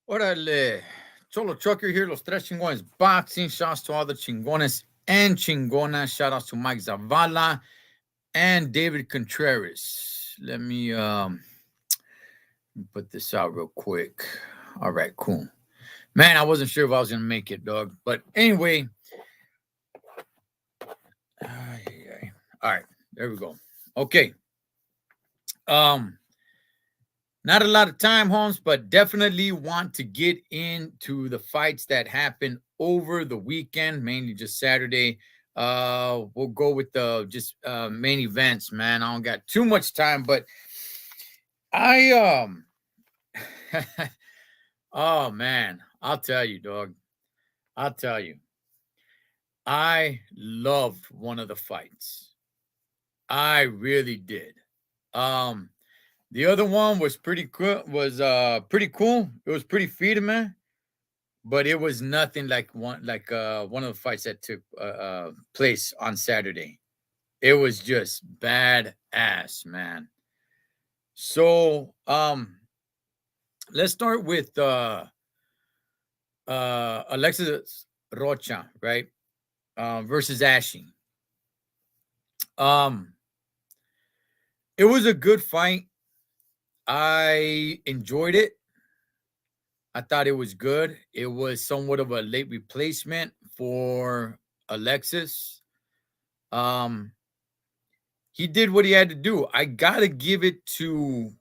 Órale, Cholo Trucker here, Los Tres Chingones Boxing. Shouts to all the chingones and chingonas. Shout outs to Mike Zavala and David Contreras. Let me put this out real quick. All right, cool. Man, I wasn't sure if I was gonna make it, dog. But anyway, all right, there we go. Okay. Um, Not a lot of time, Holmes, but definitely want to get into the fights that happened over the weekend, mainly just Saturday. We'll go with the just main events, man. I don't got too much time, but I oh man, I'll tell you, dog. I'll tell you. I loved one of the fights. I really did. Um the other one was pretty cool. Pretty cool. It was pretty feeding, man. But it was nothing like one of the fights that took place on Saturday. It was just badass, man. So let's start with Alexis Rocha, right? Versus Ashy. Um it was a good fight. I enjoyed it. I thought it was good. It was somewhat of a late replacement for Alexis. Um, he did what he had to do. I gotta give it to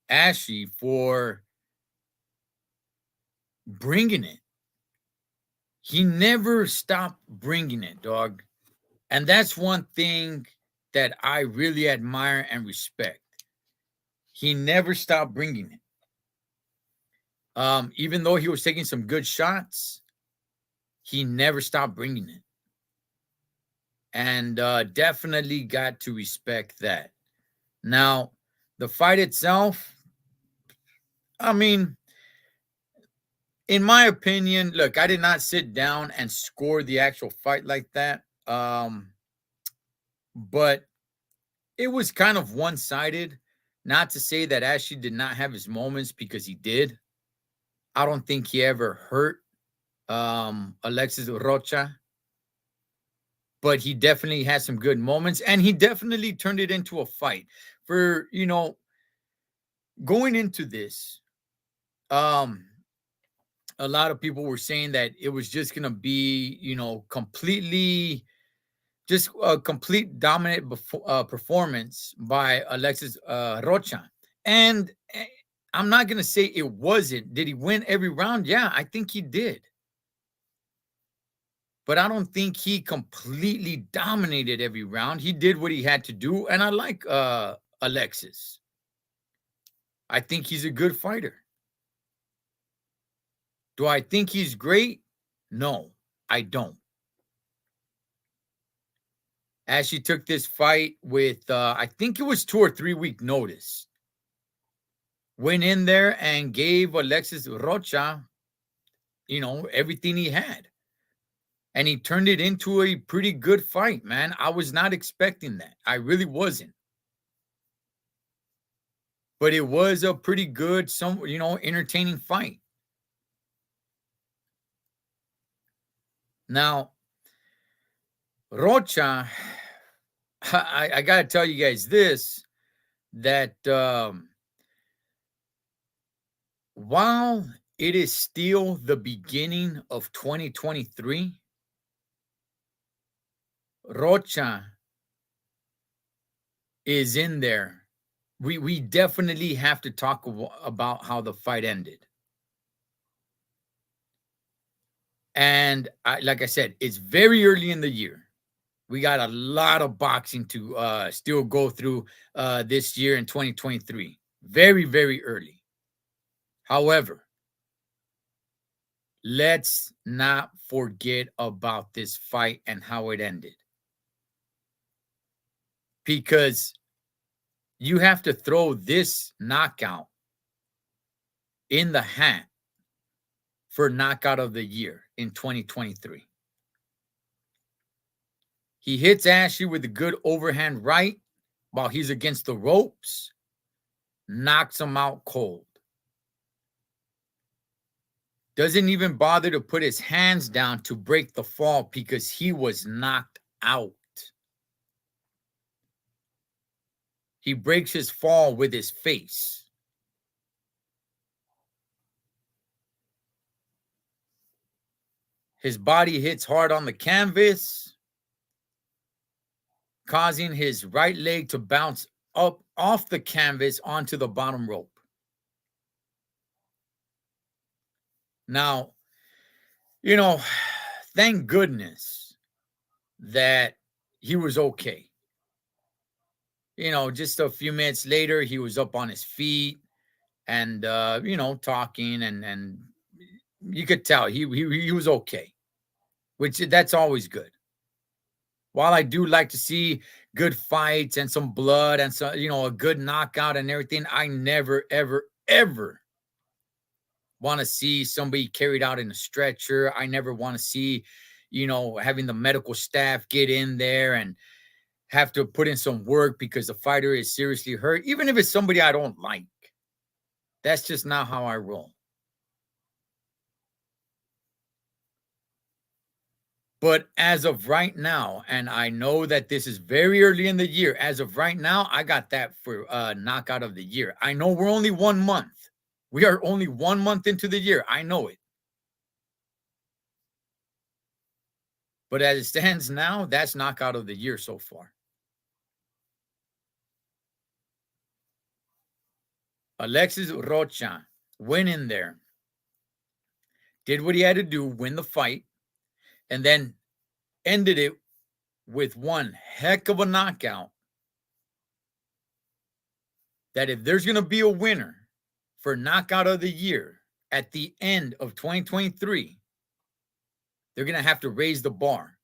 Ashy for bringing it. He never stopped bringing it, dog. And that's one thing that I really admire and respect. He never stopped bringing it. Even though he was taking some good shots, he never stopped bringing it. And definitely got to respect that. Now, the fight itself, I mean, in my opinion, look, I did not sit down and score the actual fight like that. But it was kind of one-sided. Not to say that Ashley did not have his moments, because he did. I don't think he ever hurt Alexis Rocha, but he definitely had some good moments, and he definitely turned it into a fight. For going into this, um, a lot of people were saying that it was just gonna be, completely just a complete dominant performance by Alexis Rocha. And I'm not gonna say it wasn't. Did he win every round? Yeah, I think he did. But I don't think he completely dominated every round. He did what he had to do, and I like Alexis. I think he's a good fighter. Do I think he's great? No, I don't. As she took this fight with, I think it was 2 or 3 week notice. Went in there and gave Alexis Rocha, everything he had. And he turned it into a pretty good fight, man. I was not expecting that. I really wasn't. But it was a pretty good, entertaining fight. Now, Rocha, I got to tell you guys this, that while it is still the beginning of 2023, Rocha is in there. We definitely have to talk about how the fight ended. And like I said, it's very early in the year. We got a lot of boxing to still go through this year in 2023. Very, very early. However, let's not forget about this fight and how it ended. Because you have to throw this knockout in the hat for knockout of the year in 2023. He hits Ashley with a good overhand right while he's against the ropes, knocks him out cold. Doesn't even bother to put his hands down to break the fall because he was knocked out. He breaks his fall with his face. His body hits hard on the canvas, causing his right leg to bounce up off the canvas onto the bottom rope. Now, you know, thank goodness that he was okay. You know, just a few minutes later, he was up on his feet and you know, talking, and you could tell he was okay, which that's always good. While I do like to see good fights and some blood and some, you know, a good knockout and everything, I never, ever, ever want to see somebody carried out in a stretcher. I never want to see, you know, having the medical staff get in there and have to put in some work because the fighter is seriously hurt, even if it's somebody I don't like. That's just not how I roll. But as of right now, and I know that this is very early in the year, as of right now, I got that for knockout of the year. I know we're only 1 month. We are only 1 month into the year. I know it. But as it stands now, that's knockout of the year so far. Alexis Rocha went in there, did what he had to do, win the fight, and then ended it with one heck of a knockout. That if there's going to be a winner for knockout of the year at the end of 2023, they're going to have to raise the bar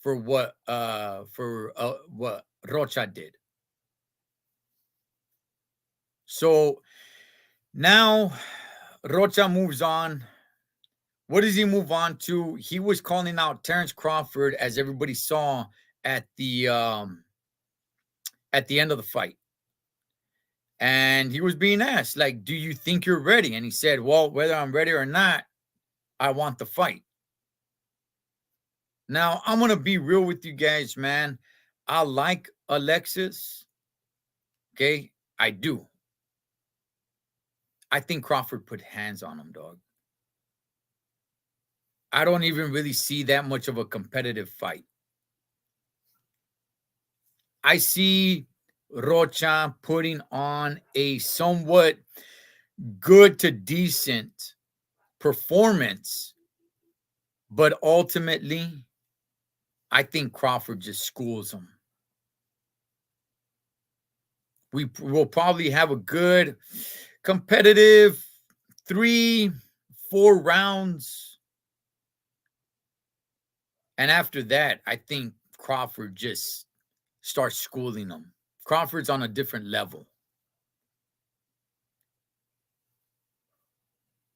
for what Rocha did. So now Rocha moves on. What does he move on to? He was calling out Terrence Crawford, as everybody saw at the end of the fight. And he was being asked, like, do you think you're ready? And he said, well, whether I'm ready or not, I want the fight. Now, I'm going to be real with you guys, man. I like Alexis. Okay, I do. I think Crawford put hands on him, dog. I don't even really see that much of a competitive fight. I see Rocha putting on a somewhat good to decent performance, but ultimately, I think Crawford just schools him. We will probably have a good competitive 3-4 rounds. And after that, I think Crawford just starts schooling him. Crawford's on a different level.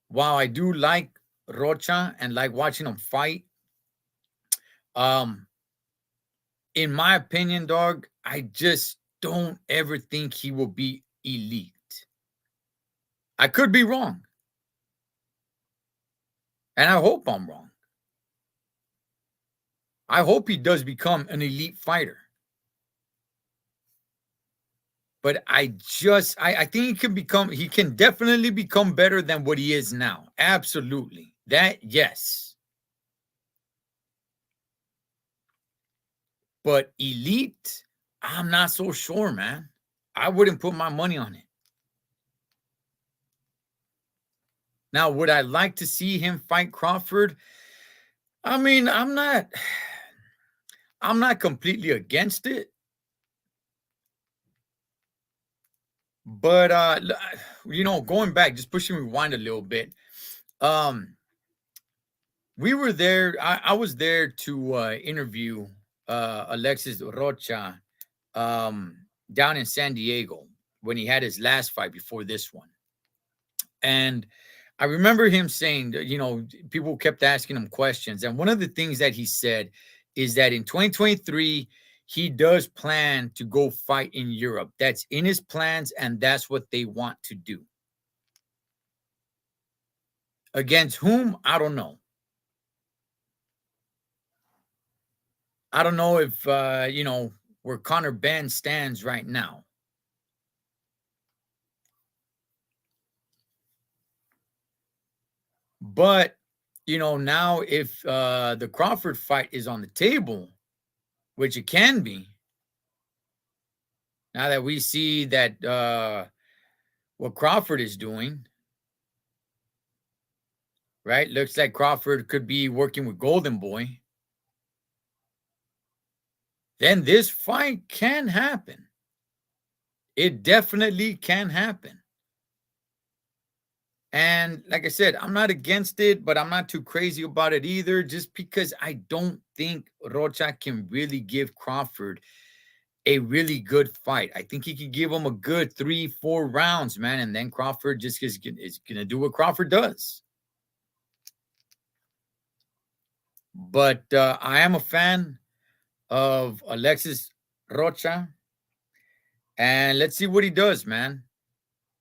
While I do like Rocha and like watching him fight, in my opinion, dog, I just don't ever think he will be elite. I could be wrong. And I hope I'm wrong. I hope he does become an elite fighter. But I think he can definitely become better than what he is now. Absolutely. That, yes. But elite, I'm not so sure, man. I wouldn't put my money on it. Now, would I like to see him fight Crawford? I mean, I'm not completely against it. But you know, going back, just pushing rewind a little bit. We were there. I was there to interview Alexis Rocha down in San Diego when he had his last fight before this one. And I remember him saying, you know, people kept asking him questions. And one of the things that he said is that in 2023, he does plan to go fight in Europe. That's in his plans, and that's what they want to do. Against whom? I don't know. I don't know if where Connor Ben stands right now. But now if the Crawford fight is on the table, which it can be, now that we see that what Crawford is doing, right? Looks like Crawford could be working with Golden Boy. Then this fight can happen. It definitely can happen. And like I said, I'm not against it, but I'm not too crazy about it either, just because I don't think Rocha can really give Crawford a really good fight. I think he could give him a good 3-4 rounds, man. And then Crawford just is going to do what Crawford does. But I am a fan of Alexis Rocha. And let's see what he does, man.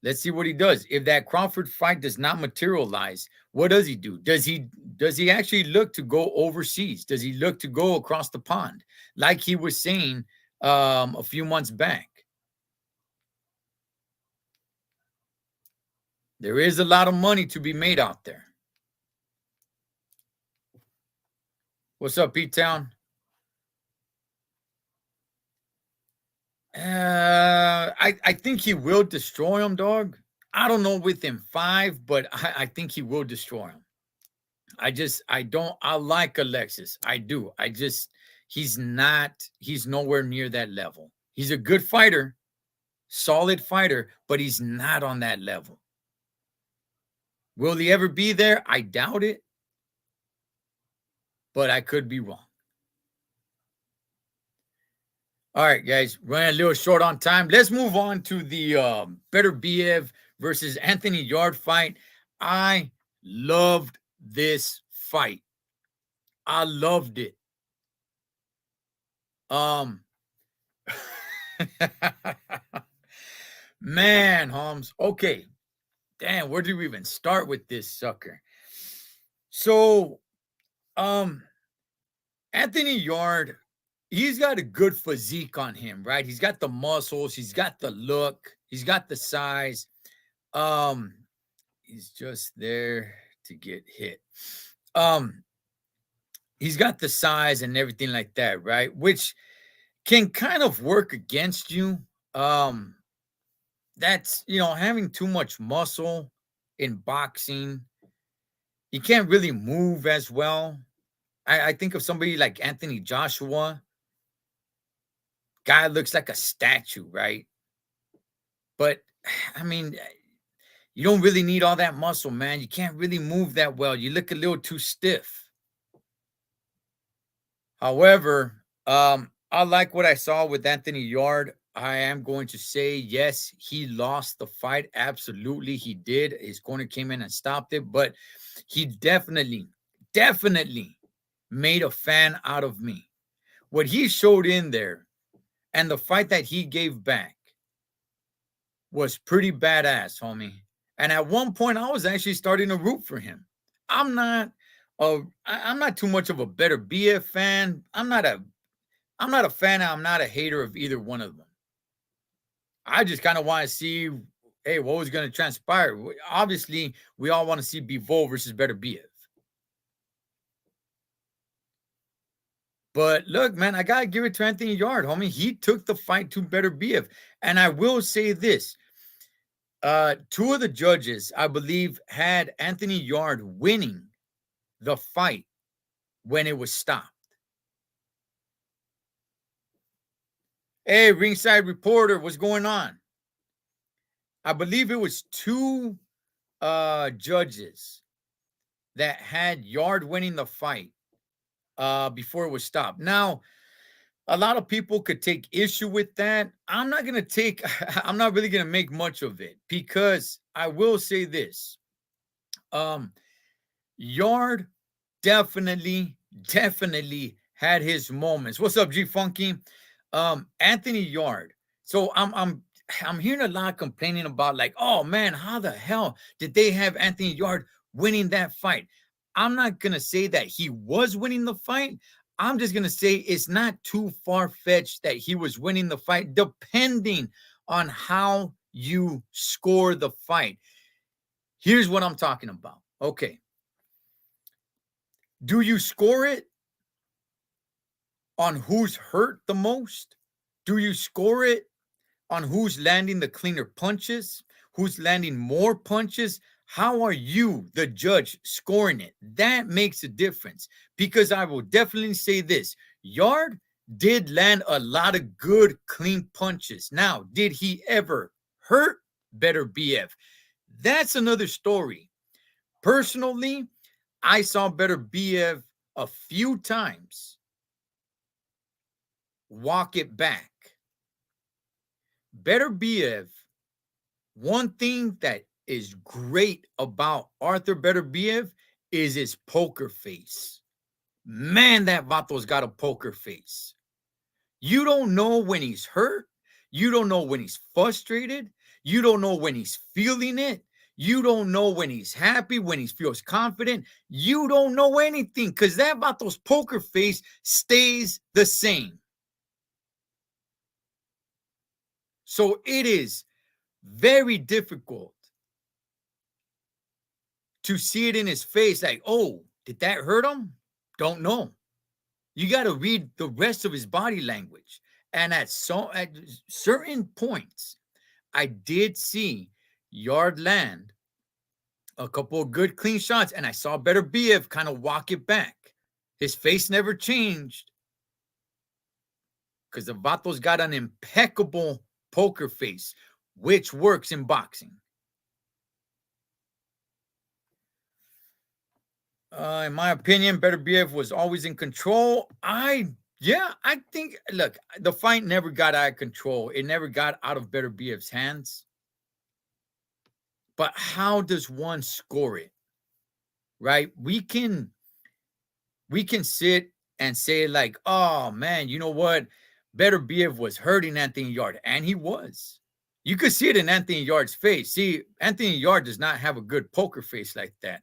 Let's see what he does. If that Crawford fight does not materialize, what does he do? Does he actually look to go overseas? Does he look to go across the pond, like he was saying a few months back? There is a lot of money to be made out there. What's up, Pete Town? I think he will destroy him, dog. I don't know within 5, but I think he will destroy him. I like Alexis. I do. He's nowhere near that level. He's a good fighter, solid fighter, but he's not on that level. Will he ever be there? I doubt it, but I could be wrong. All right, guys, running a little short on time. Let's move on to the Beterbiev versus Anthony Yard fight. I loved this fight. I loved it. Man, Holmes. Okay. Damn, where do we even start with this sucker? So, Anthony Yard, he's got a good physique on him, right? He's got the muscles, he's got the look, he's got the size. He's just there to get hit. He's got the size and everything like that, right? Which can kind of work against you. That's having too much muscle in boxing. You can't really move as well. I think of somebody like Anthony Joshua. Guy looks like a statue, right? But I mean, you don't really need all that muscle, man. You can't really move that well. You look a little too stiff. However, I like what I saw with Anthony Yard. I am going to say, yes, he lost the fight. Absolutely, he did. His corner came in and stopped it, but he definitely made a fan out of me. What he showed in there and the fight that he gave back was pretty badass, homie. And at one point, I was actually starting to root for him. I'm not too much of a Beterbiev fan. I'm not a fan. I'm not a hater of either one of them. I just kind of want to see, hey, what was going to transpire. Obviously, we all want to see Bivol versus Beterbiev. But look, man, I gotta give it to Anthony Yard, homie. He took the fight to Beterbiev. And I will say this. 2 of the judges, I believe, had Anthony Yard winning the fight when it was stopped. Hey, ringside reporter, what's going on? I believe it was 2 judges that had Yard winning the fight before it was stopped. Now, a lot of people could take issue with that. I'm not really going to make much of it, because I will say this. Yard definitely had his moments. What's up, G Funky? Anthony Yard. So I'm hearing a lot complaining about, like, oh man, how the hell did they have Anthony Yard winning that fight. I'm not going to say that he was winning the fight. I'm just going to say it's not too far-fetched that he was winning the fight, depending on how you score the fight. Here's what I'm talking about. Okay. Do you score it on who's hurt the most? Do you score it on who's landing the cleaner punches, who's landing more punches? How are you, the judge, scoring it? That makes a difference, because I will definitely say this. Yard did land a lot of good, clean punches. Now, did he ever hurt Better BF? That's another story. Personally, I saw Better BF a few times walk it back. Better BF, one thing that is great about Arthur Better BF is his poker face. Man, that Vato's got a poker face. You don't know when he's hurt. You don't know when he's frustrated. You don't know when he's feeling it. You don't know when he's happy, when he feels confident. You don't know anything, because that Vato's poker face stays the same. So it is very difficult to see it in his face like, oh, did that hurt him? Don't know. You got to read the rest of his body language. And at certain points, I did see Yard land a couple of good clean shots, and I saw Better BF kind of walk it back. His face never changed, because the Vato's got an impeccable poker face, which works in boxing. In my opinion, Better BF was always in control. I think, look, the fight never got out of control. It never got out of Better BF's hands. But how does one score it? Right? We can sit and say like, oh man, you know what? Better BF was hurting Anthony Yard, and he was. You could see it in Anthony Yard's face. See, Anthony Yard does not have a good poker face like that.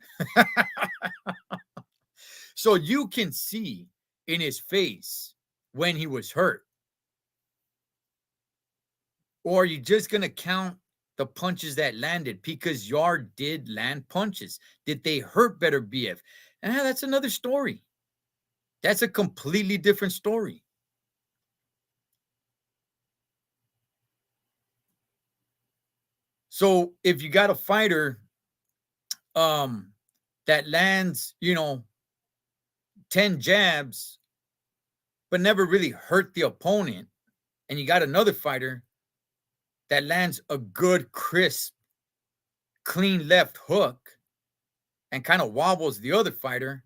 So you can see in his face when he was hurt. Or are you just going to count the punches that landed? Because Yard did land punches. Did they hurt Better BF? That's another story. That's a completely different story. So if you got a fighter that lands, 10 jabs, but never really hurt the opponent, and you got another fighter that lands a good, crisp, clean left hook and kind of wobbles the other fighter,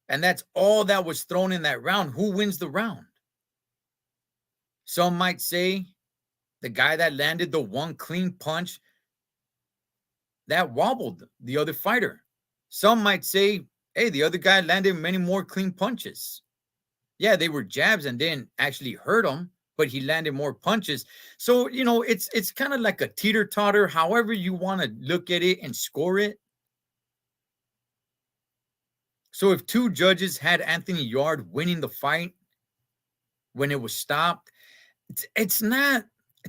and that's all that was thrown in that round, who wins the round? Some might say the guy that landed the one clean punch that wobbled the other fighter. Some might say, hey, the other guy landed many more clean punches. Yeah, they were jabs and didn't actually hurt him, but he landed more punches. So, it's kind of like a teeter-totter, however you want to look at it and score it. So if two judges had Anthony Yard winning the fight when it was stopped, it's not,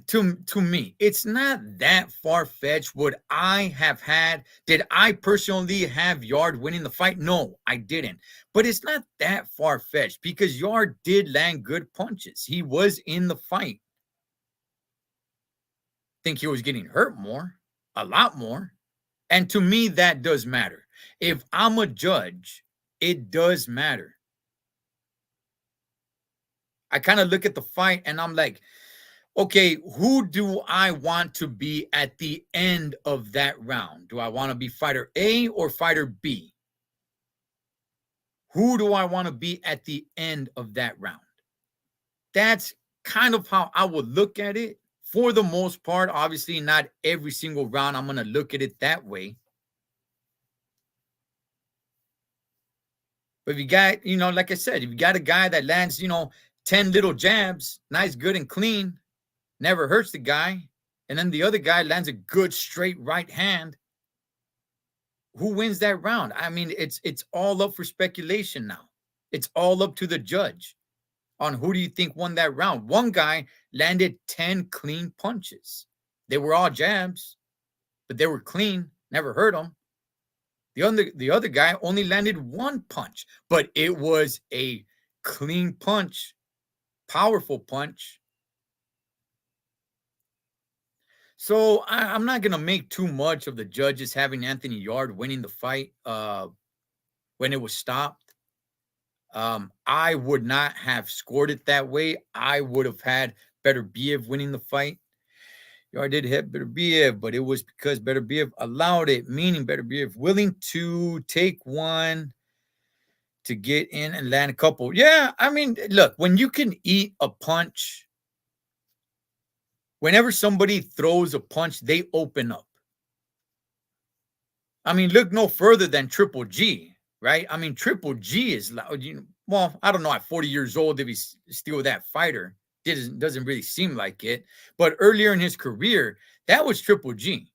to me, it's not that far-fetched. Would I have did I personally have Yard winning the fight? No, I didn't. But it's not that far-fetched, because Yard did land good punches. He was in the fight. Think he was getting hurt more, a lot more. And to me, that does matter. If I'm a judge, it does matter. I kind of look at the fight and I'm like, okay, who do I want to be at the end of that round? Do I want to be fighter A or fighter B? Who do I want to be at the end of that round? That's kind of how I would look at it for the most part. Obviously, not every single round I'm going to look at it that way. But if you got, like I said, if you got a guy that lands, 10 little jabs, nice, good, and clean, never hurts the guy, and then the other guy lands a good straight right hand, who wins that round? I mean, it's all up for speculation now. It's all up to the judge on who do you think won that round. One guy landed 10 clean punches. They were all jabs, but they were clean. Never hurt him. The other guy only landed one punch, but it was a clean punch, powerful punch. So I'm not gonna make too much of the judges having Anthony Yard winning the fight when it was stopped. I would not have scored it that way. I would have had Beterbiev winning the fight. Yard did hit Beterbiev, but it was because Beterbiev allowed it, meaning Beterbiev willing to take one to get in and land a couple. Yeah, I mean, look, when you can eat a punch, whenever somebody throws a punch, they open up. I mean, look no further than Triple G, right? I mean, Triple G is loud. Well, I don't know at 40 years old if he's still that fighter. Doesn't really seem like it. But earlier in his career, that was Triple G.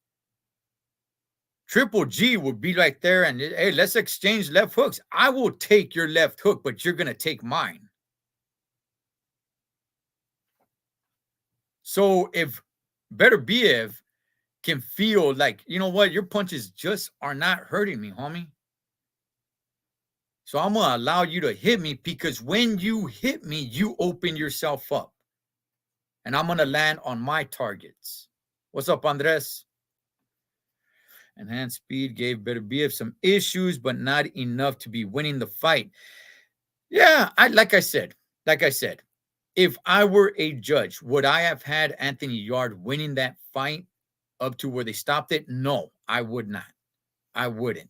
Triple G would be right there and, hey, let's exchange left hooks. I will take your left hook, but you're going to take mine. So if Beterbiev can feel like, you know what, your punches just are not hurting me, homie. So I'm going to allow you to hit me because when you hit me, you open yourself up. And I'm going to land on my targets. What's up, Andres? Enhanced speed gave Beterbiev some issues, but not enough to be winning the fight. Yeah, like I said, if I were a judge, would I have had Anthony Yard winning that fight up to where they stopped it? No, I would not. I wouldn't.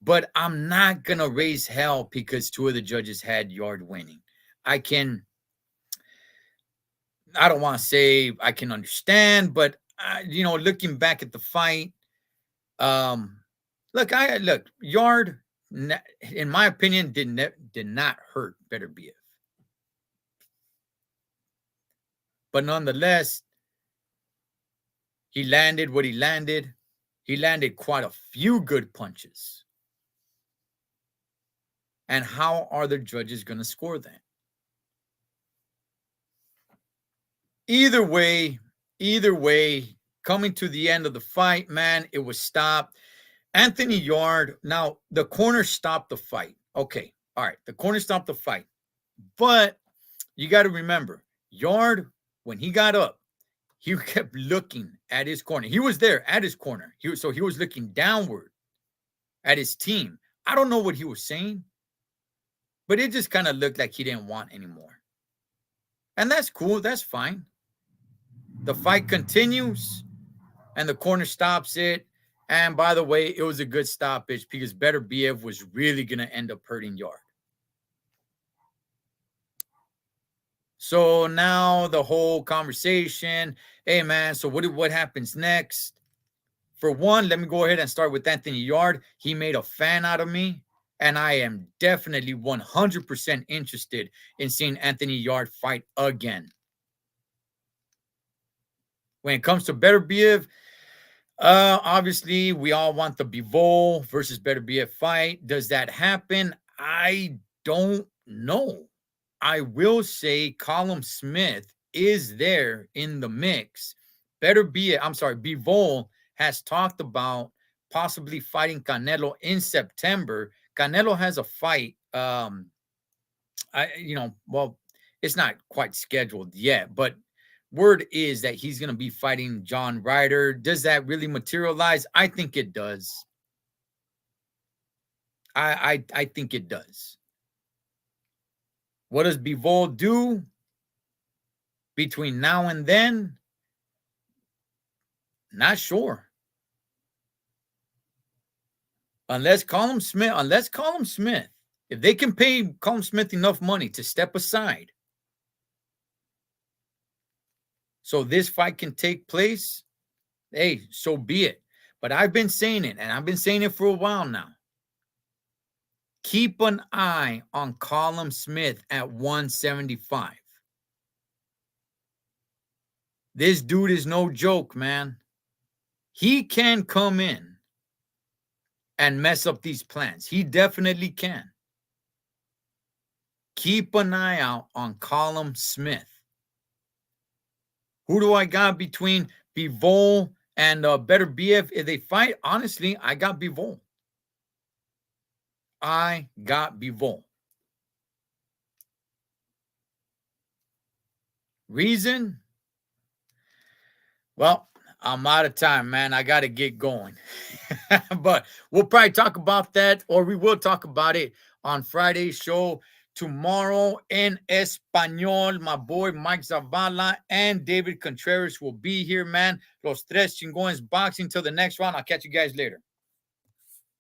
But I'm not going to raise hell because two of the judges had Yard winning. I don't want to say I can understand, but, looking back at the fight, look, Yard, in my opinion, did not hurt Beterbiev. But nonetheless, he landed what he landed. He landed quite a few good punches. And how are the judges going to score that? Either way, coming to the end of the fight, man, it was stopped. Anthony Yard, now the corner stopped the fight. Okay, all right, the corner stopped the fight. But you got to remember, Yard, when he got up, he kept looking at his corner. He was there at his corner. So he was looking downward at his team. I don't know what he was saying, but it just kind of looked like he didn't want anymore. And that's cool. That's fine. The fight continues, and the corner stops it. And by the way, it was a good stoppage because Beterbiev was really going to end up hurting Yard. So now the whole conversation, hey, man, so what happens next? For one, let me go ahead and start with Anthony Yard. He made a fan out of me, and I am definitely 100% interested in seeing Anthony Yard fight again. When it comes to Beterbiev, obviously, we all want the Bivol versus Beterbiev fight. Does that happen? I don't know. I will say Callum Smith is there in the mix. Bivol has talked about possibly fighting Canelo in September. Canelo has a fight. It's not quite scheduled yet, but word is that he's going to be fighting John Ryder. Does that really materialize? I think it does. I think it does. What does Bivol do between now and then? Not sure. Unless Callum Smith, if they can pay Callum Smith enough money to step aside so this fight can take place, hey, so be it. But I've been saying it, and I've been saying it for a while now. Keep an eye on Callum Smith at 175. This dude is no joke, man. He can come in and mess up these plans. He definitely can. Keep an eye out on Callum Smith. Who do I got between Bivol and Better BF? If they fight, honestly, I got Bivol. I got Bivol. Reason? Well, I'm out of time, man. I got to get going. But we'll probably talk about that, or we will talk about it on Friday's show tomorrow in Espanol. My boy Mike Zavala and David Contreras will be here, man. Los Tres Chingones Boxing. Till the next round. I'll catch you guys later.